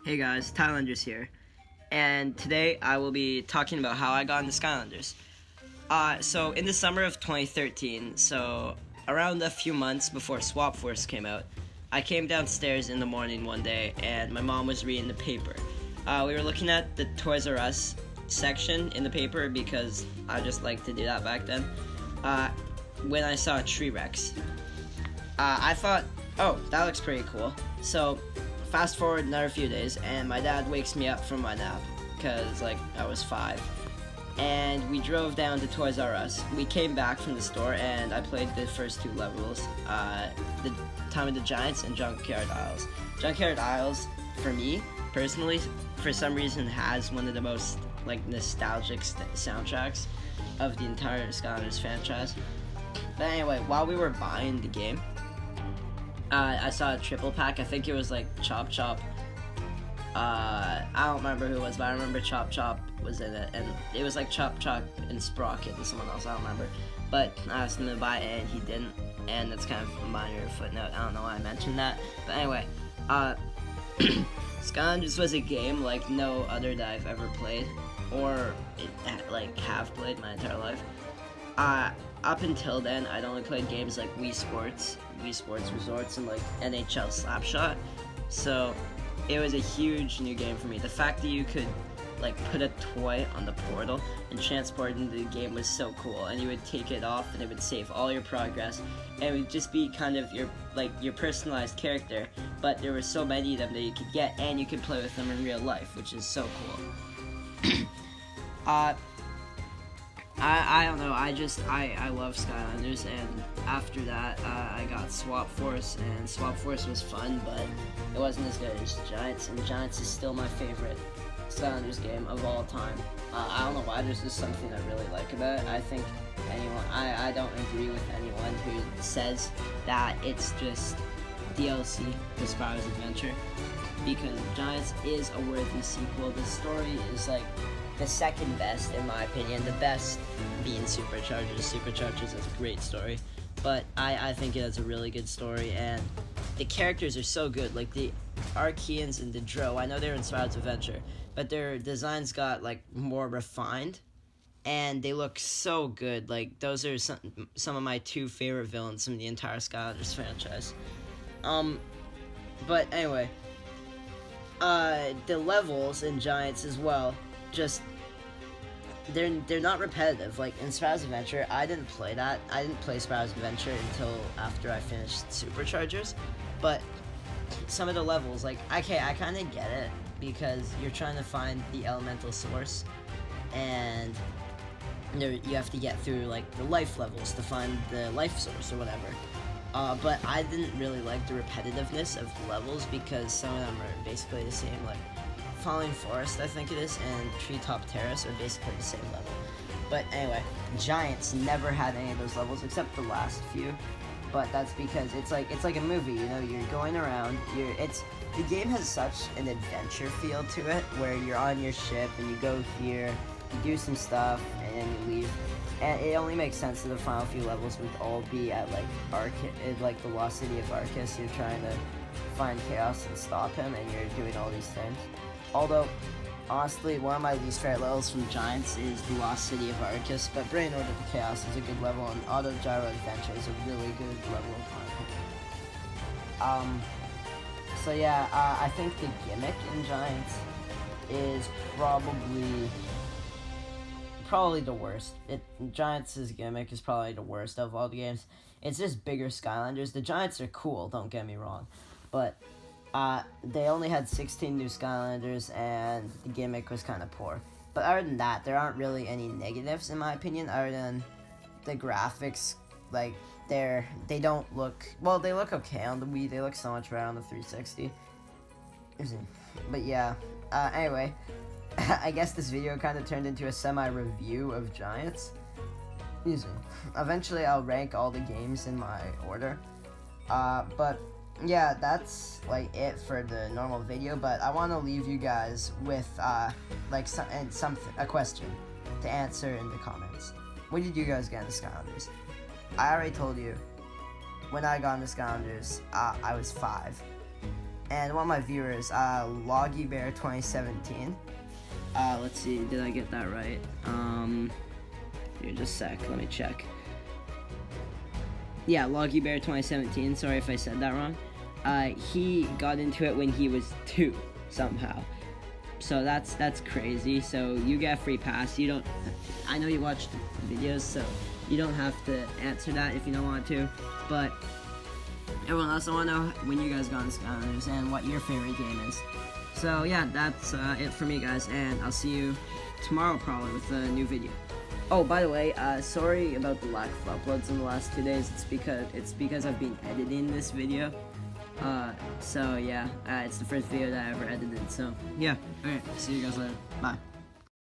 Hey guys, Skylanders here, and today I will be talking about how I got into Skylanders. So in the summer of 2013, so around a few months before Swap Force came out, I came downstairs in the morning one day and my mom was reading the paper. We were looking at the Toys R Us section in the paper because I just liked to do that back then. When I saw T-Rex, I thought, oh, that looks pretty cool. So fast forward another few days, and my dad wakes me up from my nap because I was 5, and we drove down to Toys R Us. We came back from the store, and I played the first 2 levels, the Time of the Giants and Junkyard Isles. Junkyard Isles, for me personally, for some reason, has one of the most nostalgic soundtracks of the entire Skylanders franchise. But anyway, while we were buying the game, I saw a triple pack. I think it was Chop Chop. I don't remember who it was, but I remember Chop Chop was in it, and it was Chop Chop and Sprocket and someone else. I don't remember, but I asked him to buy it, and he didn't. And that's kind of a minor footnote. I don't know why I mentioned that, but anyway, Skylanders was a game like no other that I've ever played, or have played my entire life. Up until then, I'd only played games like Wii Sports Resorts, and NHL Slapshot. So it was a huge new game for me. The fact that you could put a toy on the portal and transport it into the game was so cool. And you would take it off, and it would save all your progress, and it would just be kind of your personalized character. But there were so many of them that you could get, and you could play with them in real life, which is so cool. I don't know, I love Skylanders, and after that, I got Swap Force, and Swap Force was fun, but it wasn't as good as Giants, and Giants is still my favorite Skylanders game of all time. I don't know why, there's just something I really like about it. I think I don't agree with anyone who says that it's just DLC to Spyro's Adventure, because Giants is a worthy sequel. The story is the second best in my opinion. The best being Superchargers. Superchargers is a great story, but I think it has a really good story, and the characters are so good. The Archeans and the Dro, I know they're in Spyro's Adventure, but their designs got more refined, and they look so good. Those are some of my 2 favorite villains from the entire Skylanders franchise. But anyway, the levels in Giants as well, just they're not repetitive. In Spyro's Adventure, I didn't play that. I didn't play Spyro's Adventure until after I finished Superchargers. But some of the levels, I kind of get it, because you're trying to find the elemental source, and you have to get through the life levels to find the life source or whatever. But I didn't really like the repetitiveness of the levels, because some of them are basically the same. Falling Forest, I think it is, and Treetop Terrace are basically the same level. But anyway, Giants never had any of those levels except the last few. But that's because it's like a movie, you're going around, the game has such an adventure feel to it, where you're on your ship and you go here, you do some stuff, and then you leave. And it only makes sense that the final few levels would all be at the lost city of Arceus. You're trying to find Chaos and stop him, and you're doing all these things. Although, honestly, one of my least favorite levels from Giants is the Lost City of Arceus, but Brain Order to Chaos is a good level, and Auto Gyro Adventure is a really good level in my opinion. So yeah, I think the gimmick in Giants is probably the worst. Giants' gimmick is probably the worst of all the games. It's just bigger Skylanders. The Giants are cool, don't get me wrong, but they only had 16 new Skylanders, and the gimmick was kind of poor. But other than that, there aren't really any negatives in my opinion, other than the graphics. They don't look, well, they look okay on the Wii. They look so much better on the 360. But yeah, anyway, I guess this video kind of turned into a semi-review of Giants. Eventually, I'll rank all the games in my order. But yeah, that's it for the normal video, but I want to leave you guys with a question to answer in the comments. When did you guys get into Skylanders? I already told you, when I got into Skylanders, I was 5, And one of my viewers, LoggyBear2017. Let's see, did I get that right? Here, just a sec, let me check. Yeah, LoggyBear2017, sorry if I said that wrong. He got into it when he was 2, somehow. So that's crazy. So you get a free pass. You don't, I know you watched videos, so you don't have to answer that if you don't want to, but everyone else, I want to know when you guys got into Skylanders and what your favorite game is. So yeah, that's it for me, guys, and I'll see you tomorrow probably with a new video. Oh, by the way, sorry about the lack of uploads in the last 2 days. It's because I've been editing this video. So yeah, it's the first video that I ever edited. So yeah, alright, see you guys later. Bye.